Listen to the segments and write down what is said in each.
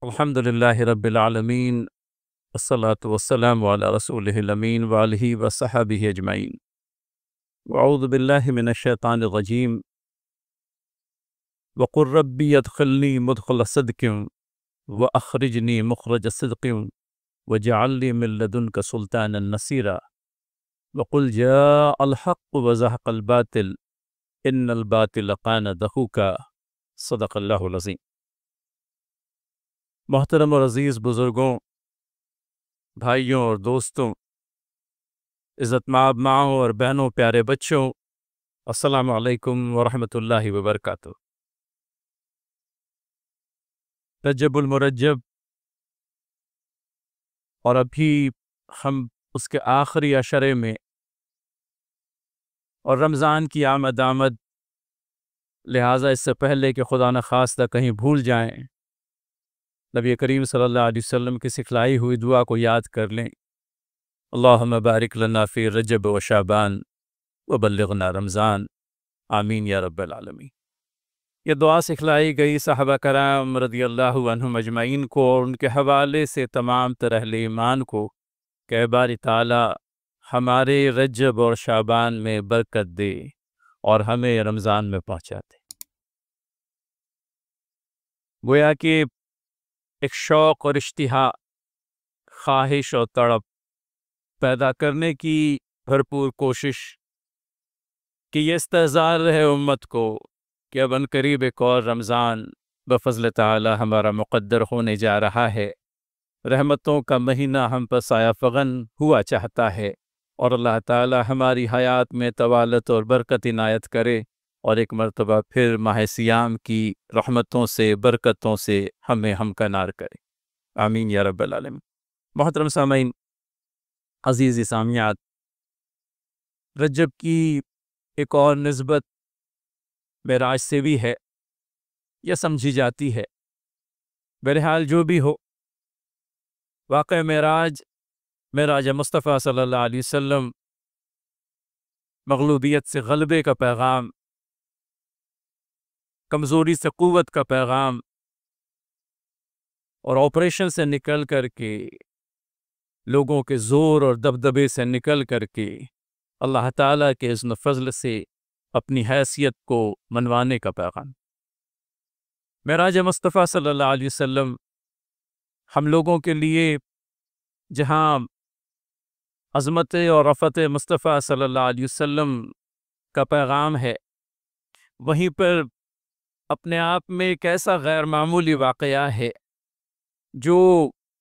الحمدللہ رب العالمین والصلاة والسلام علی رسولہ الامین وآلہ وصحبہ اجمعین واعوذ باللہ من الشیطان الرجیم وقل ربی ادخلنی مدخل صدق واخرجنی مخرج صدق واجعل لی من لدنک سلطانا نصیرا وقل جاء الحق وزهق الباطل ان الباطل کان زہوقا صدق اللہ العظیم۔ محترم اور عزیز بزرگوں، بھائیوں اور دوستوں، عزت مآب ماؤں اور بہنوں، پیارے بچوں، السلام علیکم ورحمۃ اللہ وبرکاتہ۔ رجب المرجب، اور ابھی ہم اس کے آخری عشرے میں، اور رمضان کی آمد لہٰذا اس سے پہلے کہ خدا نخواستہ کہیں بھول جائیں، نبی کریم صلی اللہ علیہ وسلم کی سکھلائی ہوئی دعا کو یاد کر لیں۔ اللہم بارک لنا فی رجب و شعبان وبلغنا رمضان، آمین یا رب العالمین۔ یہ دعا سکھلائی گئی صحابہ کرام رضی اللہ عنہم اجمعین کو اور ان کے حوالے سے تمام تر اہل ایمان کو کہ باری تعالی ہمارے رجب اور شعبان میں برکت دے اور ہمیں رمضان میں پہنچا دے۔ گویا کہ ایک شوق اور اشتہا، خواہش اور تڑپ پیدا کرنے کی بھرپور کوشش کہ یہ استحضار رہے امت کو کہ اب عنقریب ایک اور رمضان بفضل تعالی ہمارا مقدر ہونے جا رہا ہے، رحمتوں کا مہینہ ہم پر سایہ فغن ہوا چاہتا ہے، اور اللہ تعالی ہماری حیات میں طوالت اور برکت عنایت کرے اور ایک مرتبہ پھر ماہ سیام کی رحمتوں سے برکتوں سے ہمیں ہمکنار کرے، آمین یا رب العالمین۔ محترم سامعین، عزیز سامعات، رجب کی ایک اور نسبت معراج سے بھی ہے، یہ سمجھی جاتی ہے۔ بہرحال جو بھی ہو، واقع معراج مصطفیٰ صلی اللہ علیہ وسلم مغلوبیت سے غلبے کا پیغام، کمزوری سے قوت کا پیغام، اور آپریشن سے نکل کر کے، لوگوں کے زور اور دبدبے سے نکل کر کے اللہ تعالیٰ کے اذن و فضل سے اپنی حیثیت کو منوانے کا پیغام۔ معراج مصطفیٰ صلی اللہ علیہ وسلم ہم لوگوں کے لیے جہاں عظمت اور رفعت مصطفیٰ صلی اللہ علیہ وسلم کا پیغام ہے، وہیں پر اپنے آپ میں ایک ایسا غیر معمولی واقعہ ہے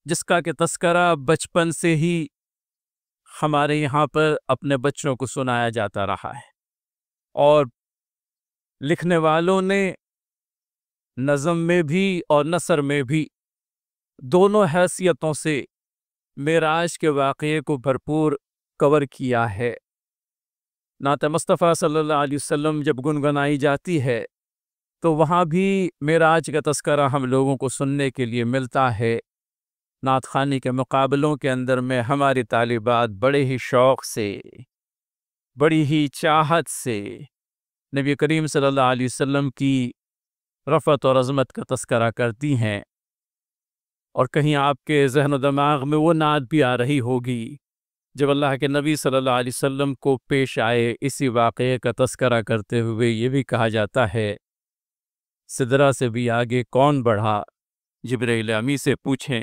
جس کا کہ تذکرہ بچپن سے ہی ہمارے یہاں پر اپنے بچوں کو سنایا جاتا رہا ہے، اور لکھنے والوں نے نظم میں بھی اور نثر میں بھی دونوں حیثیتوں سے معراج کے واقعے کو بھرپور کور کیا ہے۔ نعت مصطفیٰ صلی اللہ علیہ وسلم جب گنگنائی جاتی ہے تو وہاں بھی معراج کا تذکرہ ہم لوگوں کو سننے کے لیے ملتا ہے۔ نعت خوانی کے مقابلوں کے اندر میں ہماری طالبات بڑے ہی شوق سے، بڑی ہی چاہت سے نبی کریم صلی اللہ علیہ وسلم کی رفعت اور عظمت کا تذکرہ کرتی ہیں، اور کہیں آپ کے ذہن و دماغ میں وہ نعت بھی آ رہی ہوگی جب اللہ کے نبی صلی اللہ علیہ وسلم کو پیش آئے اسی واقعے کا تذکرہ کرتے ہوئے یہ بھی کہا جاتا ہے، سدرہ سے بھی آگے کون بڑھا، جبرائیل امی سے پوچھیں،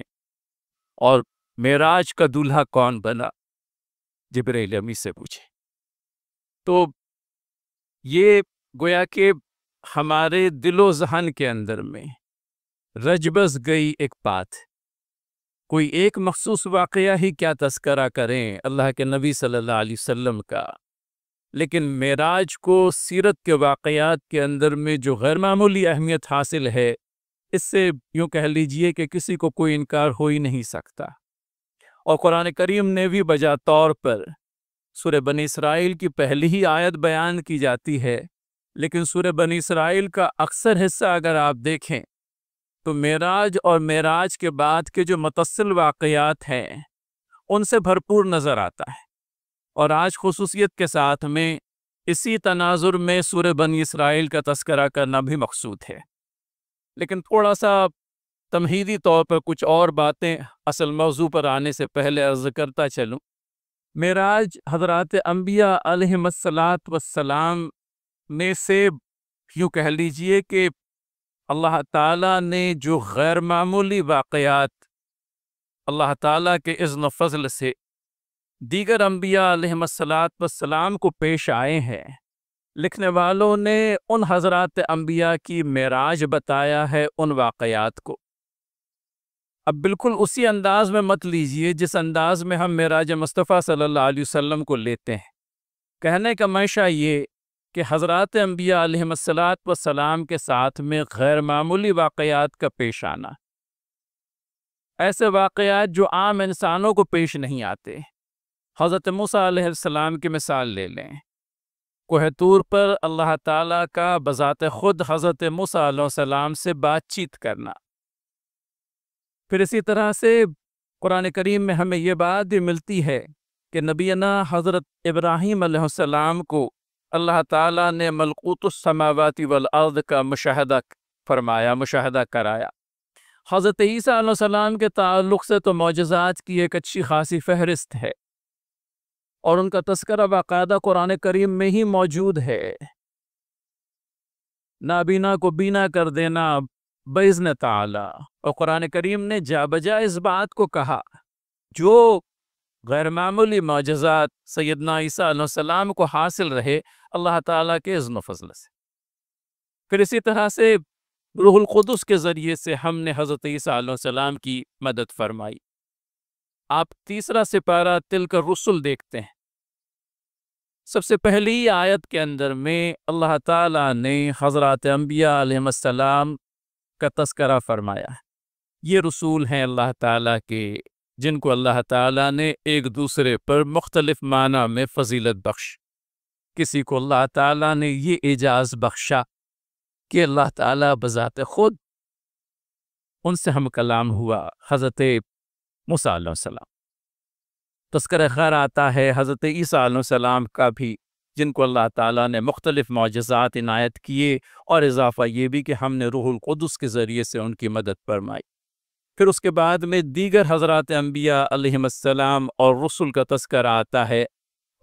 اور معراج کا دولہا کون بنا، جبرائیل امی سے پوچھیں۔ تو یہ گویا کہ ہمارے دل و ذہن کے اندر میں رچ بس گئی ایک بات، کوئی ایک مخصوص واقعہ ہی کیا تذکرہ کریں اللہ کے نبی صلی اللہ علیہ وسلم کا، لیکن معراج کو سیرت کے واقعات کے اندر میں جو غیر معمولی اہمیت حاصل ہے، اس سے یوں کہہ لیجئے کہ کسی کو کوئی انکار ہو ہی نہیں سکتا۔ اور قرآن کریم نے بھی بجا طور پر سورہ بنی اسرائیل کی پہلی ہی آیت بیان کی جاتی ہے، لیکن سورہ بنی اسرائیل کا اکثر حصہ اگر آپ دیکھیں تو معراج اور معراج کے بعد کے جو متصل واقعات ہیں ان سے بھرپور نظر آتا ہے، اور آج خصوصیت کے ساتھ میں اسی تناظر میں سورہ بنی اسرائیل کا تذکرہ کرنا بھی مقصود ہے۔ لیکن تھوڑا سا تمہیدی طور پر کچھ اور باتیں اصل موضوع پر آنے سے پہلے عرض کرتا چلوں۔ معراج حضرات انبیاء علیہم الصلاۃ والسلام میں سے یوں کہہ لیجئے کہ اللہ تعالیٰ نے جو غیر معمولی واقعات اللہ تعالیٰ کے اذن و فضل سے دیگر انبیاء علیہم الصلاۃ والسلام کو پیش آئے ہیں، لکھنے والوں نے ان حضرات انبیاء کی معراج بتایا ہے ان واقعات کو۔ اب بالکل اسی انداز میں مت لیجئے جس انداز میں ہم معراج مصطفیٰ صلی اللہ علیہ وسلم کو لیتے ہیں۔ کہنے کا منشا یہ کہ حضرات انبیاء علیہم الصلاۃ والسلام کے ساتھ میں غیر معمولی واقعات کا پیش آنا، ایسے واقعات جو عام انسانوں کو پیش نہیں آتے۔ حضرت موسیٰ علیہ السلام کی مثال لے لیں۔ کوہ طور پر اللہ تعالیٰ کا بذات خود حضرت موسیٰ علیہ السلام سے بات چیت کرنا۔ پھر اسی طرح سے قرآن کریم میں ہمیں یہ بات بھی ملتی ہے کہ نبینا حضرت ابراہیم علیہ السلام کو اللہ تعالیٰ نے ملکوت السماوات والارض کا مشاہدہ فرمایا، مشاہدہ کرایا۔ حضرت عیسیٰ علیہ السلام کے تعلق سے تو معجزات کی ایک اچھی خاصی فہرست ہے، اور ان کا تذکرہ باقاعدہ قرآن کریم میں ہی موجود ہے۔ نابینا کو بینا کر دینا بإذن تعالی، اور قرآن کریم نے جا بجا اس بات کو کہا جو غیر معمولی معجزات سیدنا عیسیٰ علیہ السلام کو حاصل رہے اللہ تعالیٰ کے اذن و فضل سے۔ پھر اسی طرح سے روح القدس کے ذریعے سے ہم نے حضرت عیسیٰ علیہ السلام کی مدد فرمائی۔ آپ تیسرا سپارہ تلک الرسل دیکھتے ہیں۔ سب سے پہلی آیت کے اندر میں اللہ تعالیٰ نے حضرات انبیاء علیہ السلام کا تذکرہ فرمایا ہے۔ یہ رسول ہیں اللہ تعالیٰ کے، جن کو اللہ تعالیٰ نے ایک دوسرے پر مختلف معنی میں فضیلت بخش۔ کسی کو اللہ تعالیٰ نے یہ اعزاز بخشا کہ اللہ تعالیٰ بذات خود ان سے ہم کلام ہوا، حضرت موسیٰ علیہ السلام۔ تذکرہ خیر آتا ہے حضرت عیسیٰ علیہ السلام کا بھی، جن کو اللہ تعالیٰ نے مختلف معجزات عنایت کیے، اور اضافہ یہ بھی کہ ہم نے روح القدس کے ذریعے سے ان کی مدد فرمائی۔ پھر اس کے بعد میں دیگر حضرات انبیاء علیہم السلام اور رسل کا تذکرہ آتا ہے۔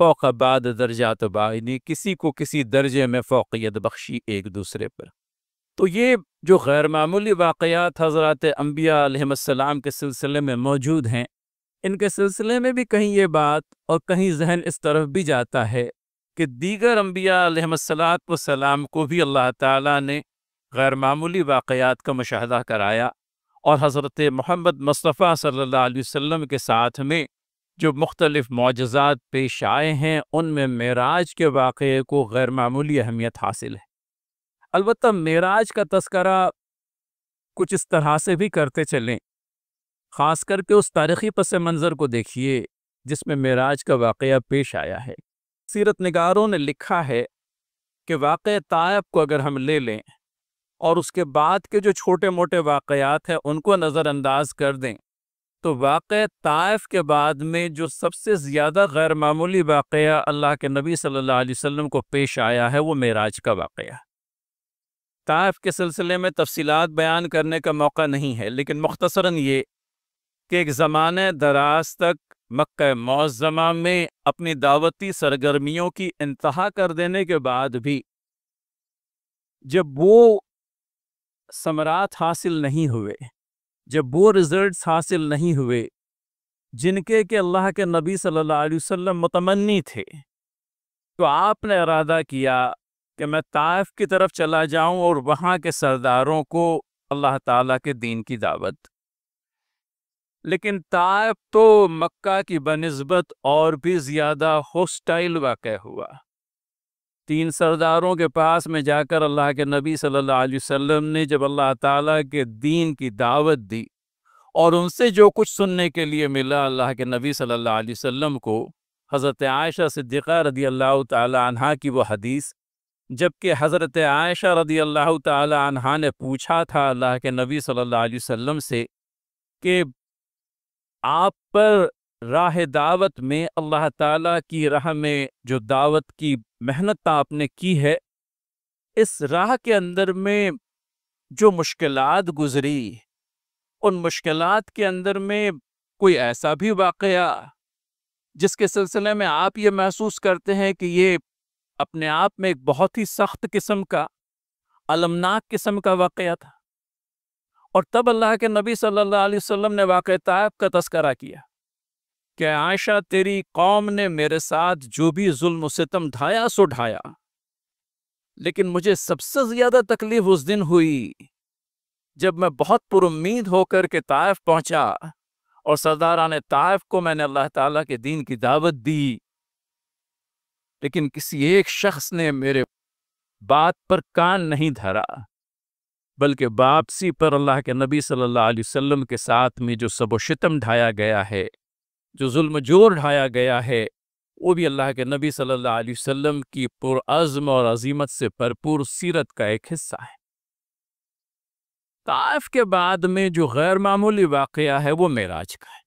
فوق بعد درجات بعینی، کسی کو کسی درجے میں فوقیت بخشی ایک دوسرے پر۔ تو یہ جو غیر معمولی واقعات حضرات انبیاء علیہم السلام کے سلسلے میں موجود ہیں، ان کے سلسلے میں بھی کہیں یہ بات اور کہیں ذہن اس طرف بھی جاتا ہے کہ دیگر انبیاء علیہم السلام کو بھی اللہ تعالیٰ نے غیر معمولی واقعات کا مشاہدہ کرایا، اور حضرت محمد مصطفیٰ صلی اللہ علیہ وسلم کے ساتھ میں جو مختلف معجزات پیش آئے ہیں، ان میں معراج کے واقعے کو غیر معمولی اہمیت حاصل ہے۔ البتہ معراج کا تذکرہ کچھ اس طرح سے بھی کرتے چلیں، خاص کر کے اس تاریخی پس منظر کو دیکھیے جس میں معراج کا واقعہ پیش آیا ہے۔ سیرت نگاروں نے لکھا ہے کہ واقعہ طائف کو اگر ہم لے لیں اور اس کے بعد کے جو چھوٹے موٹے واقعات ہیں ان کو نظر انداز کر دیں، تو واقعہ طائف کے بعد میں جو سب سے زیادہ غیر معمولی واقعہ اللہ کے نبی صلی اللہ علیہ وسلم کو پیش آیا ہے وہ معراج کا واقعہ۔ طائف کے سلسلے میں تفصیلات بیان کرنے کا موقع نہیں ہے، لیکن مختصراً یہ کہ ایک زمانے دراز تک مکہ معظمہ میں اپنی دعوتی سرگرمیوں کی انتہا کر دینے کے بعد بھی جب وہ ثمرات حاصل نہیں ہوئے، جب وہ رزلٹس حاصل نہیں ہوئے جن کے کہ اللہ کے نبی صلی اللہ علیہ وسلم متمنی تھے، تو آپ نے ارادہ کیا کہ میں طائف کی طرف چلا جاؤں اور وہاں کے سرداروں کو اللہ تعالیٰ کے دین کی دعوت۔ لیکن طائف تو مکہ کی بنسبت اور بھی زیادہ ہوسٹائل واقع ہوا۔ 3 سرداروں کے پاس میں جا کر اللہ کے نبی صلی اللہ علیہ وسلم نے جب اللہ تعالیٰ کے دین کی دعوت دی، اور ان سے جو کچھ سننے کے لیے ملا اللہ کے نبی صلی اللہ علیہ وسلم کو، حضرت عائشہ صدیقہ رضی اللہ تعالی عنہا کی وہ حدیث، جبکہ حضرت عائشہ رضی اللہ تعالی عنہا نے پوچھا تھا اللہ کے نبی صلی اللہ علیہ وسلم سے کہ آپ پر راہ دعوت میں اللہ تعالیٰ کی راہ میں جو دعوت کی محنت آپ نے کی ہے، اس راہ کے اندر میں جو مشکلات گزری، ان مشکلات کے اندر میں کوئی ایسا بھی واقعہ جس کے سلسلے میں آپ یہ محسوس کرتے ہیں کہ یہ اپنے آپ میں ایک بہت ہی سخت قسم کا، المناک قسم کا واقعہ تھا، اور تب اللہ کے نبی صلی اللہ علیہ وسلم نے واقعہ طائف کا تذکرہ کیا کہ عائشہ تیری قوم نے میرے ساتھ جو بھی ظلم و ستم ڈھایا سو ڈھایا، لیکن مجھے سب سے زیادہ تکلیف اس دن ہوئی جب میں بہت پر امید ہو کر کے طائف پہنچا اور سرداران طائف کو میں نے اللہ تعالیٰ کے دین کی دعوت دی، لیکن کسی ایک شخص نے میرے بات پر کان نہیں دھرا، بلکہ واپسی پر اللہ کے نبی صلی اللہ علیہ وسلم کے ساتھ میں جو سب و شتم ڈھایا گیا ہے، جو ظلم جور ڈھایا گیا ہے، وہ بھی اللہ کے نبی صلی اللہ علیہ وسلم کی پرعزم اور عظیمت سے بھرپور سیرت کا ایک حصہ ہے۔ طائف کے بعد میں جو غیر معمولی واقعہ ہے وہ معراج کا ہے،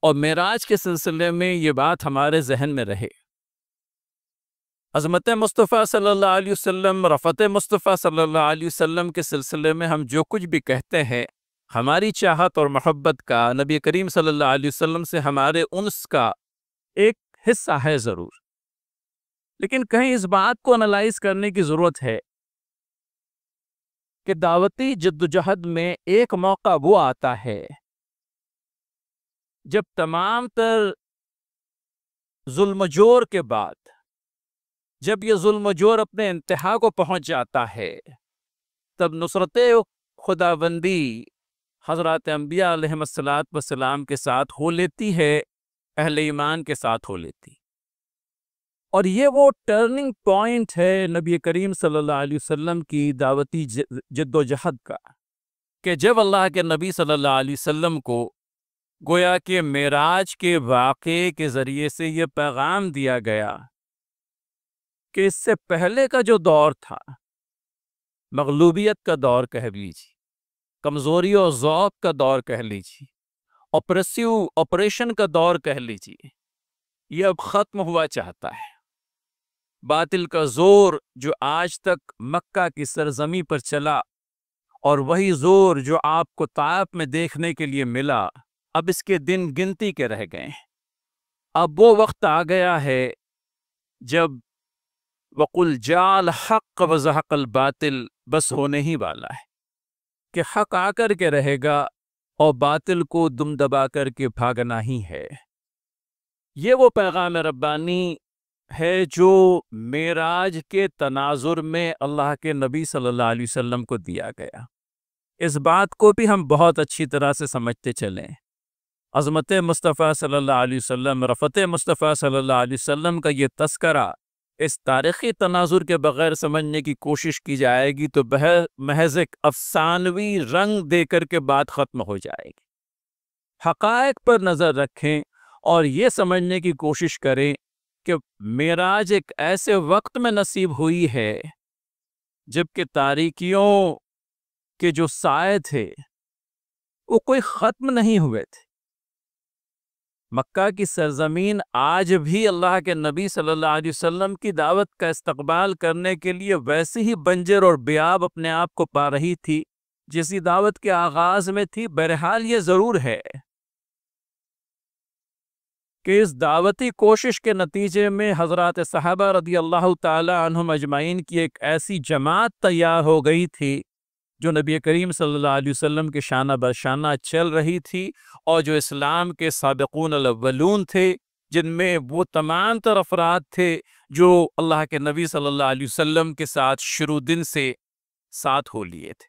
اور معراج کے سلسلے میں یہ بات ہمارے ذہن میں رہے۔ عظمت مصطفیٰ صلی اللہ علیہ وسلم، رفعت مصطفیٰ صلی اللہ علیہ وسلم کے سلسلے میں ہم جو کچھ بھی کہتے ہیں، ہماری چاہت اور محبت کا، نبی کریم صلی اللہ علیہ وسلم سے ہمارے انس کا ایک حصہ ہے ضرور، لیکن کہیں اس بات کو انالائز کرنے کی ضرورت ہے کہ دعوتی جدوجہد میں ایک موقع وہ آتا ہے جب تمام تر ظلم و جور کے بعد، جب یہ ظلم و جور اپنے انتہا کو پہنچ جاتا ہے، تب نصرت خداوندی حضرات انبیاء علیہم السلام کے ساتھ ہو لیتی ہے، اہل ایمان کے ساتھ ہو لیتی، اور یہ وہ ٹرننگ پوائنٹ ہے نبی کریم صلی اللہ علیہ وسلم کی دعوتی جد و جہد کا، کہ جب اللہ کے نبی صلی اللہ علیہ وسلم کو گویا کہ معراج کے واقعے کے ذریعے سے یہ پیغام دیا گیا کہ اس سے پہلے کا جو دور تھا، مغلوبیت کا دور کہہ لیجیے، کمزوری اور ضعف کا دور کہہ لیجیے، آپریشن کا دور کہہ لیجیے، یہ اب ختم ہوا چاہتا ہے۔ باطل کا زور جو آج تک مکہ کی سرزمین پر چلا، اور وہی زور جو آپ کو طائف میں دیکھنے کے لیے ملا، اب اس کے دن گنتی کے رہ گئے ہیں۔ اب وہ وقت آ گیا ہے جب وَقُلْ جَاءَ الْحَقُّ وَزَهَقَ الْبَاطِلُ بس ہونے ہی والا ہے کہ حق آ کر کے رہے گا اور باطل کو دم دبا کر کے بھاگنا ہی ہے۔ یہ وہ پیغام ربانی ہے جو معراج کے تناظر میں اللہ کے نبی صلی اللہ علیہ وسلم کو دیا گیا۔ اس بات کو بھی ہم بہت اچھی طرح سے سمجھتے چلیں۔ عظمت مصطفیٰ صلی اللہ علیہ وسلم، رفعت مصطفیٰ صلی اللہ علیہ وسلم کا یہ تذکرہ اس تاریخی تناظر کے بغیر سمجھنے کی کوشش کی جائے گی تو محض ایک افسانوی رنگ دے کر کے بات ختم ہو جائے گی۔ حقائق پر نظر رکھیں اور یہ سمجھنے کی کوشش کریں کہ معراج ایک ایسے وقت میں نصیب ہوئی ہے جبکہ تاریکیوں کے جو سائے تھے وہ کوئی ختم نہیں ہوئے تھے۔ مکہ کی سرزمین آج بھی اللہ کے نبی صلی اللہ علیہ وسلم کی دعوت کا استقبال کرنے کے لیے ویسی ہی بنجر اور بیاب اپنے آپ کو پا رہی تھی جیسی دعوت کے آغاز میں تھی۔ بہرحال یہ ضرور ہے کہ اس دعوتی کوشش کے نتیجے میں حضرات صحابہ رضی اللہ تعالی عنہم اجمعین کی ایک ایسی جماعت تیار ہو گئی تھی جو نبی کریم صلی اللہ علیہ وسلم کے شانہ بشانہ چل رہی تھی، اور جو اسلام کے سابقون الاولون تھے، جن میں وہ تمام تر افراد تھے جو اللہ کے نبی صلی اللہ علیہ وسلم کے ساتھ شروع دن سے ساتھ ہو لیے تھے۔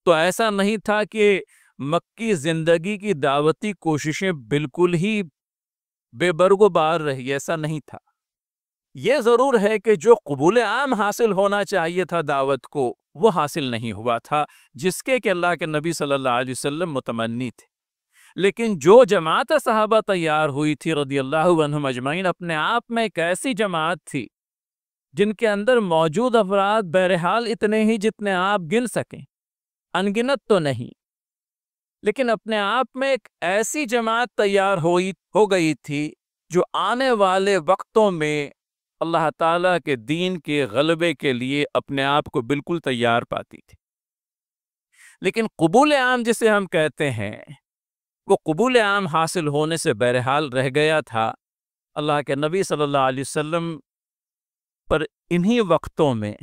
تو ایسا نہیں تھا کہ مکی زندگی کی دعوتی کوششیں بالکل ہی بے برگ و بار رہی، ایسا نہیں تھا۔ یہ ضرور ہے کہ جو قبول عام حاصل ہونا چاہیے تھا دعوت کو، وہ حاصل نہیں ہوا تھا جس کے کہ اللہ کے نبی صلی اللہ علیہ وسلم متمنی تھے، لیکن جو جماعت صحابہ تیار ہوئی تھی رضی اللہ عنہم اجمعین، اپنے آپ میں ایک ایسی جماعت تھی جن کے اندر موجود افراد بہرحال اتنے ہی جتنے آپ گن سکیں، انگنت تو نہیں، لیکن اپنے آپ میں ایک ایسی جماعت تیار ہو گئی تھی جو آنے والے وقتوں میں اللہ تعالیٰ کے دین کے غلبے کے لیے اپنے آپ کو بالکل تیار پاتی تھی۔ لیکن قبول عام جسے ہم کہتے ہیں وہ قبول عام حاصل ہونے سے بہرحال رہ گیا تھا اللہ کے نبی صلی اللہ علیہ وسلم پر انہی وقتوں میں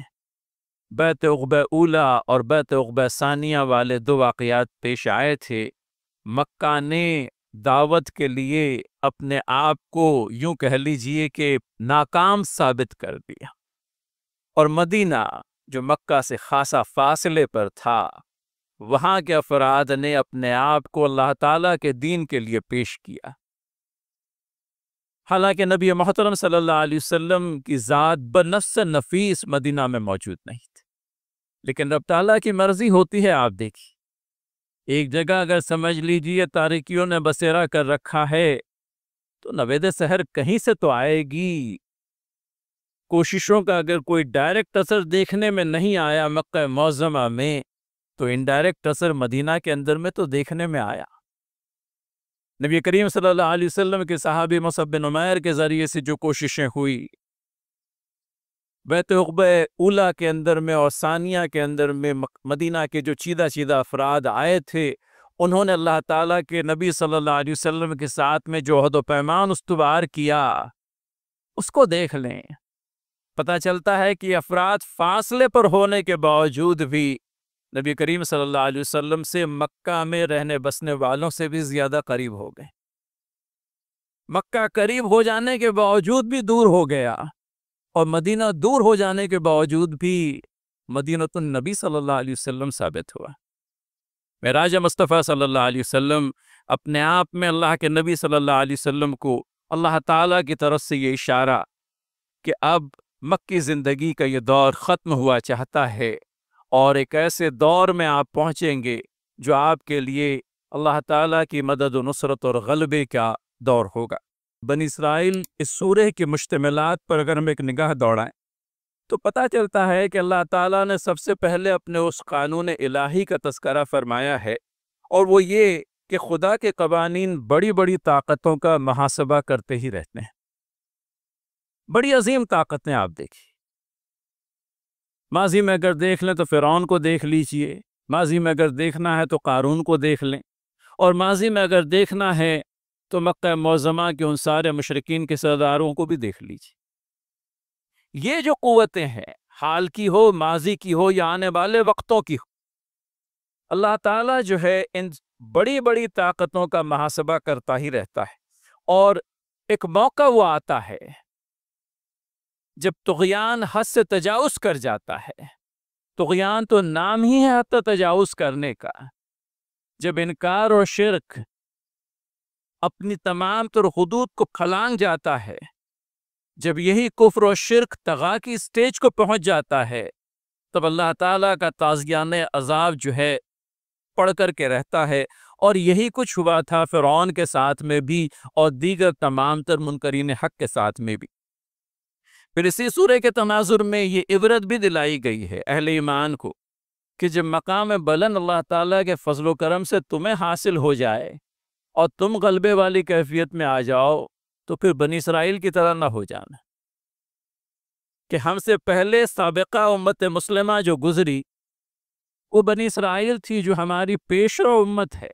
بیعت عقبہ اولا اور بیعت عقبہ ثانیہ والے دو واقعات پیش آئے تھے۔ مکہ نے دعوت کے لیے اپنے آپ کو یوں کہہ لیجئے کہ ناکام ثابت کر دیا، اور مدینہ جو مکہ سے خاصا فاصلے پر تھا وہاں کے افراد نے اپنے آپ کو اللہ تعالیٰ کے دین کے لیے پیش کیا۔ حالانکہ نبی محترم صلی اللہ علیہ وسلم کی ذات بنفس نفیس مدینہ میں موجود نہیں تھی، لیکن رب تعالیٰ کی مرضی ہوتی ہے۔ آپ دیکھیے، ایک جگہ اگر سمجھ لیجئے تاریکیوں نے بسیرا کر رکھا ہے تو نوید سحر کہیں سے تو آئے گی۔ کوششوں کا اگر کوئی ڈائریکٹ اثر دیکھنے میں نہیں آیا مکہ معظمہ میں، تو انڈائریکٹ اثر مدینہ کے اندر میں تو دیکھنے میں آیا۔ نبی کریم صلی اللہ علیہ وسلم کے صحابی مصعب بن عمیر کے ذریعے سے جو کوششیں ہوئی بیعت عقبہ اولا کے اندر میں اور ثانیہ کے اندر میں، مدینہ کے جو چیدہ افراد آئے تھے انہوں نے اللہ تعالیٰ کے نبی صلی اللہ علیہ وسلم کے ساتھ میں جو عہد و پیمان استوار کیا اس کو دیکھ لیں۔ پتہ چلتا ہے کہ افراد فاصلے پر ہونے کے باوجود بھی نبی کریم صلی اللہ علیہ وسلم سے مکہ میں رہنے بسنے والوں سے بھی زیادہ قریب ہو گئے۔ مکہ قریب ہو جانے کے باوجود بھی دور ہو گیا، اور مدینہ دور ہو جانے کے باوجود بھی مدینۃ النبی صلی اللہ علیہ وسلم ثابت ہوا۔ معراج مصطفیٰ صلی اللہ علیہ وسلم اپنے آپ میں اللہ کے نبی صلی اللہ علیہ وسلم کو اللہ تعالیٰ کی طرف سے یہ اشارہ کہ اب مکی زندگی کا یہ دور ختم ہوا چاہتا ہے، اور ایک ایسے دور میں آپ پہنچیں گے جو آپ کے لیے اللہ تعالیٰ کی مدد و نصرت اور غلبے کا دور ہوگا۔ بنی اسرائیل اس سورہ کے مشتملات پر اگر ہم ایک نگاہ دوڑائیں تو پتہ چلتا ہے کہ اللہ تعالیٰ نے سب سے پہلے اپنے اس قانون الہی کا تذکرہ فرمایا ہے، اور وہ یہ کہ خدا کے قوانین بڑی بڑی طاقتوں کا محاسبہ کرتے ہی رہتے ہیں۔ بڑی عظیم طاقتیں آپ دیکھیں، ماضی میں اگر دیکھ لیں تو فرعون کو دیکھ لیجئے، ماضی میں اگر دیکھنا ہے تو قارون کو دیکھ لیں، اور ماضی میں اگر دیکھنا ہے تو مکہ معظمہ کے ان سارے مشرکین کے سرداروں کو بھی دیکھ لیجئے۔ یہ جو قوتیں ہیں، حال کی ہو، ماضی کی ہو یا آنے والے وقتوں کی ہو، اللہ تعالیٰ جو ہے ان بڑی بڑی طاقتوں کا محاسبہ کرتا ہی رہتا ہے، اور ایک موقع وہ آتا ہے جب طغیان حد سے تجاوز کر جاتا ہے۔ طغیان تو نام ہی ہے حد تجاوز کرنے کا، جب انکار اور شرک اپنی تمام تر حدود کو پھلانگ جاتا ہے، جب یہی کفر و شرک طغا کی سٹیج کو پہنچ جاتا ہے، تب اللہ تعالیٰ کا تازیان عذاب جو ہے پڑھ کر کے رہتا ہے، اور یہی کچھ ہوا تھا فرعون کے ساتھ میں بھی اور دیگر تمام تر منکرین حق کے ساتھ میں بھی۔ پھر اسی سورہ کے تناظر میں یہ عبرت بھی دلائی گئی ہے اہل ایمان کو کہ جب مقام بلند اللہ تعالیٰ کے فضل و کرم سے تمہیں حاصل ہو جائے اور تم غلبے والی کیفیت میں آ جاؤ تو پھر بنی اسرائیل کی طرح نہ ہو جانا کہ ہم سے پہلے سابقہ امت مسلمہ جو گزری وہ بنی اسرائیل تھی جو ہماری پیشرو امت ہے،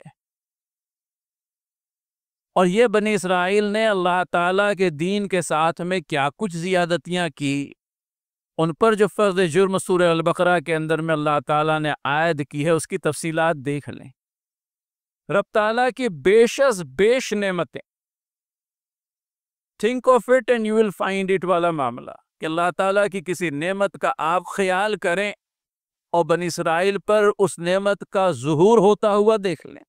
اور یہ بنی اسرائیل نے اللہ تعالیٰ کے دین کے ساتھ میں کیا کچھ زیادتیاں کی، ان پر جو فرض جرم سورہ البقرہ کے اندر میں اللہ تعالیٰ نے عائد کی ہے اس کی تفصیلات دیکھ لیں۔ رب تعالیٰ کی بیش نعمتیں، think of it and you will find it والا معاملہ کہ اللہ تعالیٰ کی کسی نعمت کا آپ خیال کریں اور بنی اسرائیل پر اس نعمت کا ظہور ہوتا ہوا دیکھ لیں۔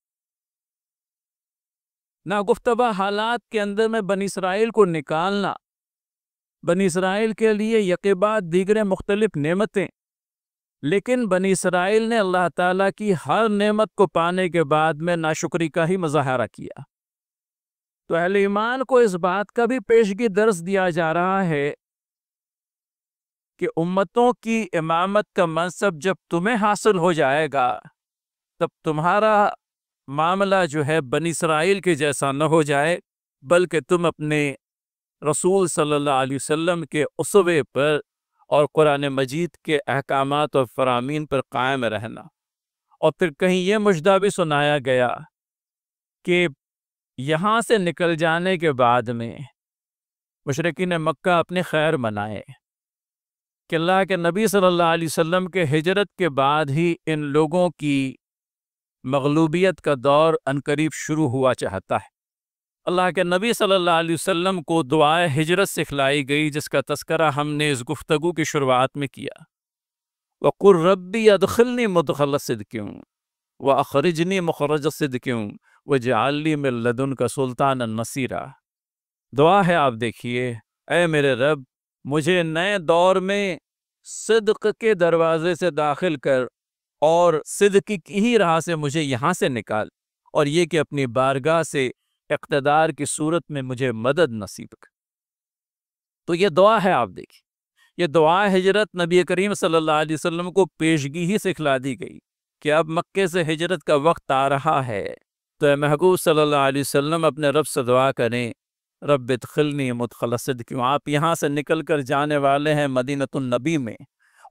ناگفتبہ حالات کے اندر میں بنی اسرائیل کو نکالنا، بنی اسرائیل کے لیے یکے بعد دیگر مختلف نعمتیں، لیکن بنی اسرائیل نے اللہ تعالیٰ کی ہر نعمت کو پانے کے بعد میں ناشکری کا ہی مظاہرہ کیا۔ تو اہل ایمان کو اس بات کا بھی پیشگی درس دیا جا رہا ہے کہ امتوں کی امامت کا منصب جب تمہیں حاصل ہو جائے گا تب تمہارا معاملہ جو ہے بنی اسرائیل کے جیسا نہ ہو جائے، بلکہ تم اپنے رسول صلی اللہ علیہ وسلم کے اسوے پر اور قرآن مجید کے احکامات اور فرامین پر قائم رہنا، اور پھر کہیں یہ مژدہ بھی سنایا گیا کہ یہاں سے نکل جانے کے بعد میں مشرکین مکہ اپنے خیر منائے کہ اللہ کے نبی صلی اللہ علیہ وسلم کے ہجرت کے بعد ہی ان لوگوں کی مغلوبیت کا دور عنقریب شروع ہوا چاہتا ہے۔ اللہ کے نبی صلی اللہ علیہ وسلم کو دعائے ہجرت سکھلائی گئی، جس کا تذکرہ ہم نے اس گفتگو کی شروعات میں کیا۔ وَقُلْ رَبِّ أَدْخِلْنِي مُدْخَلَ صِدْقٍ وَأَخْرِجْنِي مُخْرَجَ صِدْقٍ وَاجْعَلْ لِي مِن لَّدُنْكَ سُلْطَانًا نَصِيرًا۔ دعا ہے، آپ دیکھیے، اے میرے رب، مجھے نئے دور میں صدق کے دروازے سے داخل کر اور صدق کی ہی راہ سے مجھے یہاں سے نکال، اور یہ کہ اپنی بارگاہ سے اقتدار کی صورت میں مجھے مدد نصیب کر۔ تو یہ دعا ہے، آپ دیکھیں، یہ دعا ہجرت نبی کریم صلی اللہ علیہ وسلم کو پیشگی ہی سکھلا دی گئی کہ اب مکے سے ہجرت کا وقت آ رہا ہے، تو اے محبوب صلی اللہ علیہ وسلم اپنے رب سے دعا کریں، رب ادخلنی مدخل صدق۔ آپ یہاں سے نکل کر جانے والے ہیں مدینۃ النبی میں،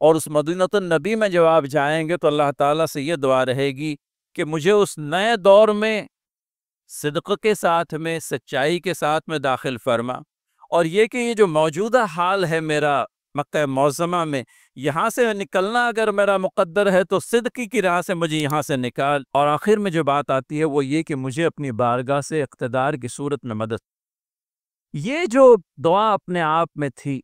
اور اس مدینۃ النبی میں جب آپ جائیں گے تو اللہ تعالیٰ سے یہ دعا رہے گی کہ مجھے اس نئے دور میں صدق کے ساتھ میں، سچائی کے ساتھ میں داخل فرما، اور یہ کہ یہ جو موجودہ حال ہے میرا مکہ معظمہ میں، یہاں سے نکلنا اگر میرا مقدر ہے تو صدقی کی راہ سے مجھے یہاں سے نکال۔ اور آخر میں جو بات آتی ہے وہ یہ کہ مجھے اپنی بارگاہ سے اقتدار کی صورت میں مدد۔ یہ جو دعا اپنے آپ میں تھی،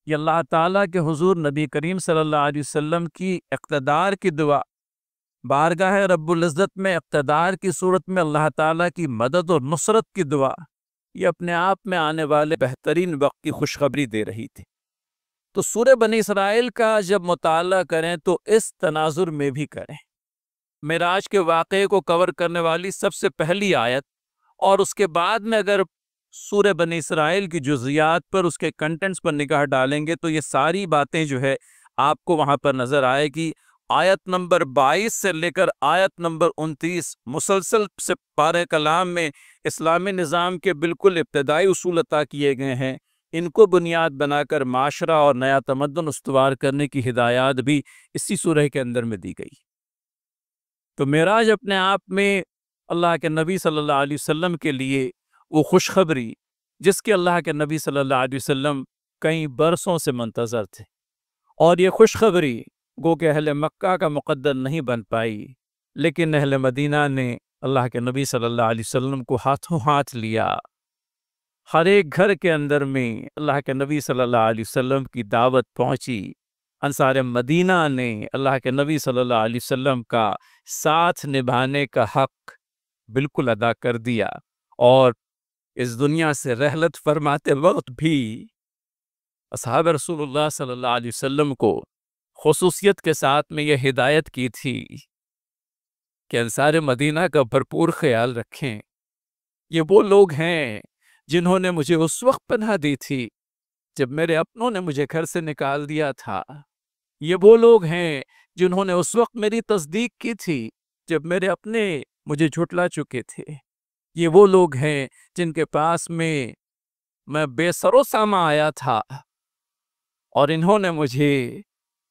یہ اللہ تعالیٰ کے حضور نبی کریم صلی اللہ علیہ وسلم کی اقتدار کی دعا، بارگاہ رب العزت میں اقتدار کی صورت میں اللہ تعالیٰ کی مدد اور نصرت کی دعا، یہ اپنے آپ میں آنے والے بہترین وقت کی خوشخبری دے رہی تھی۔ تو سورہ بنی اسرائیل کا جب مطالعہ کریں تو اس تناظر میں بھی کریں۔ معراج کے واقعے کو کور کرنے والی سب سے پہلی آیت، اور اس کے بعد میں اگر سورہ بنی اسرائیل کی جزیات پر، اس کے کنٹنٹس پر نگاہ ڈالیں گے تو یہ ساری باتیں جو ہے آپ کو وہاں پر نظر آئے گی۔ آیت نمبر 22 سے لے کر آیت نمبر 29 مسلسل سے پارہ کلام میں اسلامی نظام کے بالکل ابتدائی اصول عطا کیے گئے ہیں، ان کو بنیاد بنا کر معاشرہ اور نیا تمدن استوار کرنے کی ہدایات بھی اسی سورہ کے اندر میں دی گئی۔ تو معراج اپنے آپ میں اللہ کے نبی صلی اللہ علیہ وسلم کے لیے وہ خوشخبری جس کے اللہ کے نبی صلی اللہ علیہ وسلم کئی برسوں سے منتظر تھے، اور یہ خوشخبری گو کہ اہل مکہ کا مقدر نہیں بن پائی، لیکن اہل مدینہ نے اللہ کے نبی صلی اللہ علیہ وسلم کو ہاتھوں ہاتھ لیا۔ ہر ایک گھر کے اندر میں اللہ کے نبی صلی اللہ علیہ وسلم کی دعوت پہنچی۔ انصار مدینہ نے اللہ کے نبی صلی اللہ علیہ وسلم کا ساتھ نبھانے کا حق بالکل ادا کر دیا، اور اس دنیا سے رحلت فرماتے وقت بھی اصحاب رسول اللہ صلی اللہ علیہ وسلم کو خصوصیت کے ساتھ میں یہ ہدایت کی تھی کہ انصار مدینہ کا بھرپور خیال رکھیں۔ یہ وہ لوگ ہیں جنہوں نے مجھے اس وقت پناہ دی تھی جب میرے اپنوں نے مجھے گھر سے نکال دیا تھا۔ یہ وہ لوگ ہیں جنہوں نے اس وقت میری تصدیق کی تھی جب میرے اپنے مجھے جھٹلا چکے تھے۔ یہ وہ لوگ ہیں جن کے پاس میں بے سر و سامہ آیا تھا، اور انہوں نے مجھے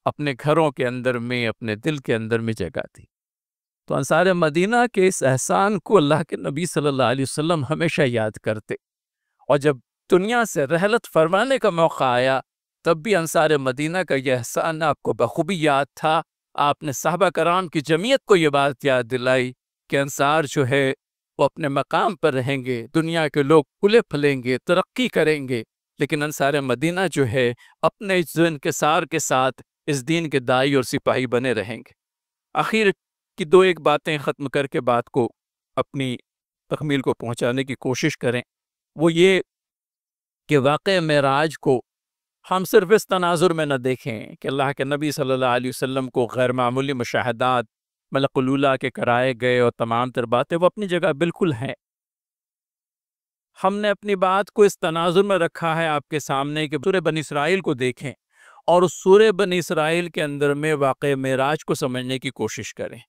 اپنے گھروں کے اندر میں، اپنے دل کے اندر میں جگہ دی۔ تو انصار مدینہ کے اس احسان کو اللہ کے نبی صلی اللہ علیہ وسلم ہمیشہ یاد کرتے، اور جب دنیا سے رحلت فرمانے کا موقع آیا تب بھی انصار مدینہ کا یہ احسان آپ کو بخوبی یاد تھا۔ آپ نے صحابہ کرام کی جمعیت کو یہ بات یاد دلائی کہ انصار جو ہے وہ اپنے مقام پر رہیں گے، دنیا کے لوگ پھلے پھلیں گے، ترقی کریں گے، لیکن انصار مدینہ جو ہے اپنے اس انکسار کے ساتھ اس دین کے داعی اور سپاہی بنے رہیں گے۔ آخر کی دو ایک باتیں ختم کر کے بات کو اپنی تکمیل کو پہنچانے کی کوشش کریں، وہ یہ کہ واقع معراج کو ہم صرف اس تناظر میں نہ دیکھیں کہ اللہ کے نبی صلی اللہ علیہ وسلم کو غیر معمولی مشاہدات ملک العلا کے کرائے گئے، اور تمام تر باتیں وہ اپنی جگہ بالکل ہیں۔ ہم نے اپنی بات کو اس تناظر میں رکھا ہے آپ کے سامنے کہ سورہ بنی اسرائیل کو دیکھیں، اور اس سورہ بنی اسرائیل کے اندر میں واقع معراج کو سمجھنے کی کوشش کریں،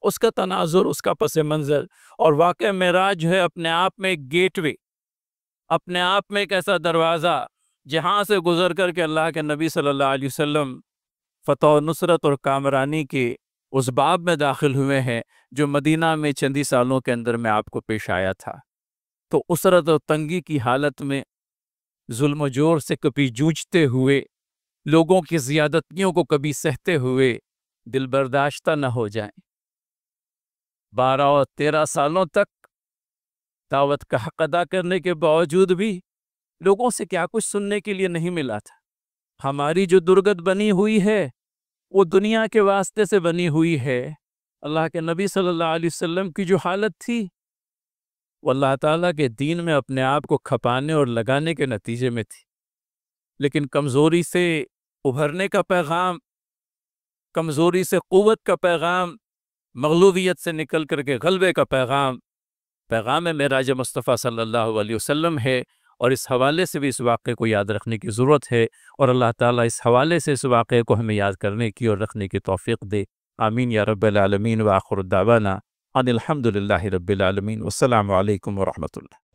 اس کا تناظر، اس کا پس منظر۔ اور واقع معراج جو ہے اپنے آپ میں ایک گیٹ وے، اپنے آپ میں ایک ایسا دروازہ جہاں سے گزر کر کے اللہ کے نبی صلی اللہ علیہ وسلم فتح و نصرت اور کامرانی کے اس باب میں داخل ہوئے ہیں جو مدینہ میں چندی سالوں کے اندر میں آپ کو پیش آیا تھا۔ تو اسرت اور تنگی کی حالت میں ظلم و جور سے کبھی جوجھتے ہوئے، لوگوں کی زیادتیوں کو کبھی سہتے ہوئے دل برداشتہ نہ ہو جائیں۔ 12 اور 13 سالوں تک دعوت کا حق ادا کرنے کے باوجود بھی لوگوں سے کیا کچھ سننے کے لیے نہیں ملا تھا۔ ہماری جو درگت بنی ہوئی ہے وہ دنیا کے واسطے سے بنی ہوئی ہے۔ اللہ کے نبی صلی اللہ علیہ وسلم کی جو حالت تھی وہ اللہ تعالیٰ کے دین میں اپنے آپ کو کھپانے اور لگانے کے نتیجے میں تھی، لیکن کمزوری سے ابھرنے کا پیغام، کمزوری سے قوت کا پیغام، مغلوبیت سے نکل کر کے غلبے کا پیغام معراج مصطفیٰ صلی اللہ علیہ وسلم ہے۔ اور اس حوالے سے بھی اس واقعے کو یاد رکھنے کی ضرورت ہے، اور اللہ تعالیٰ اس حوالے سے اس واقعے کو ہمیں یاد کرنے کی اور رکھنے کی توفیق دے۔ آمین یا رب العالمین، وآخر دعوانا ان الحمد للہ رب العالمین، والسلام علیکم ورحمۃ اللہ۔